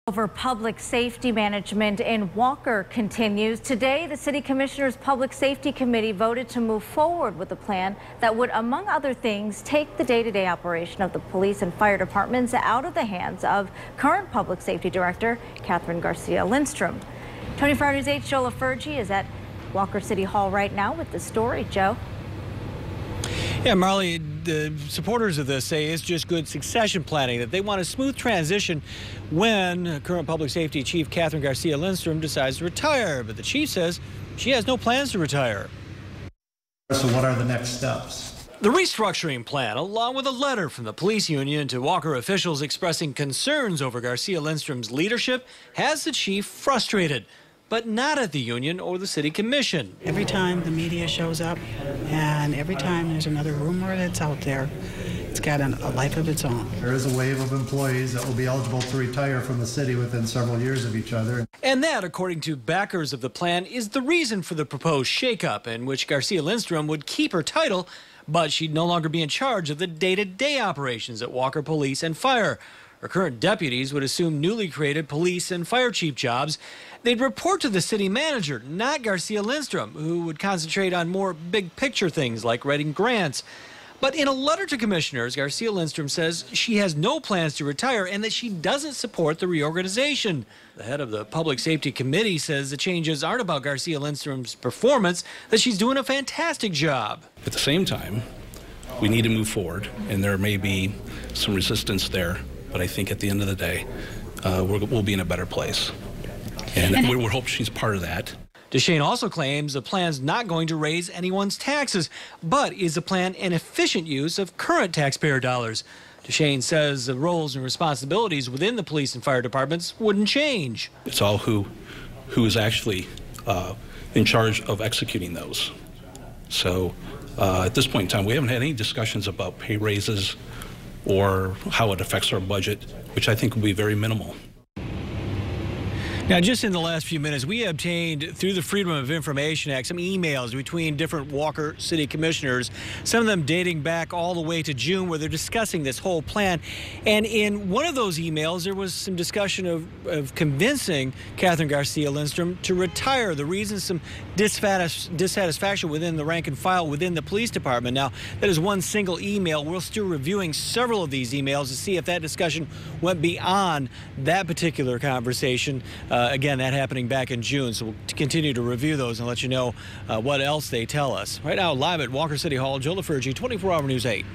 Over public safety management in Walker continues. Today, the City Commissioner's Public Safety Committee voted to move forward with a plan that would, among other things, take the day-to-day operation of the police and fire departments out of the hands of current Public Safety Director Catherine Garcia Lindstrom. 24 News 8's Joe LaFurgey is at Walker City Hall right now with the story. Joe? Yeah, Marley, the supporters of this say it's just good succession planning, that they want a smooth transition when current Public Safety Chief Catherine Garcia Lindstrom decides to retire. But the chief says she has no plans to retire. So what are the next steps? The restructuring plan, along with a letter from the police union to Walker officials expressing concerns over Garcia Lindstrom's leadership, has the chief frustrated. But not at the union or the city commission. Every time the media shows up and every time there's another rumor that's out there, it's got a life of its own. There is a wave of employees that will be eligible to retire from the city within several years of each other. And that, according to backers of the plan, is the reason for the proposed shakeup, in which Garcia Lindstrom would keep her title, but she'd no longer be in charge of the day-to-day operations at Walker Police and Fire. Her current deputies would assume newly created police and fire chief jobs. They'd report to the city manager, not Garcia Lindstrom, who would concentrate on more big picture things like writing grants. But in a letter to commissioners, Garcia Lindstrom says she has no plans to retire and that she doesn't support the reorganization. The head of the Public Safety Committee says the changes aren't about Garcia Lindstrom's performance, that she's doing a fantastic job. At the same time, we need to move forward, and there may be some resistance there. But I think at the end of the day, we'll be in a better place. And we hope she's part of that. DeShane also claims the plan's not going to raise anyone's taxes, but is the plan an efficient use of current taxpayer dollars? DeShane says the roles and responsibilities within the police and fire departments wouldn't change. It's all who is actually in charge of executing those. So at this point in time, we haven't had any discussions about pay raises or how it affects our budget, which I think will be very minimal. Now, just in the last few minutes, we obtained, through the Freedom of Information Act, some emails between different Walker City commissioners, some of them dating back all the way to June, where they're discussing this whole plan. And in one of those emails, there was some discussion of convincing Catherine Garcia Lindstrom to retire. The reason, some dissatisfaction within the rank and file within the police department. Now, that is one single email. We're still reviewing several of these emails to see if that discussion went beyond that particular conversation. Again, that happening back in June, so we'll continue to review those and let you know what else they tell us. Right now, live at Walker City Hall, Joe LaFurgey, 24 Hour News 8.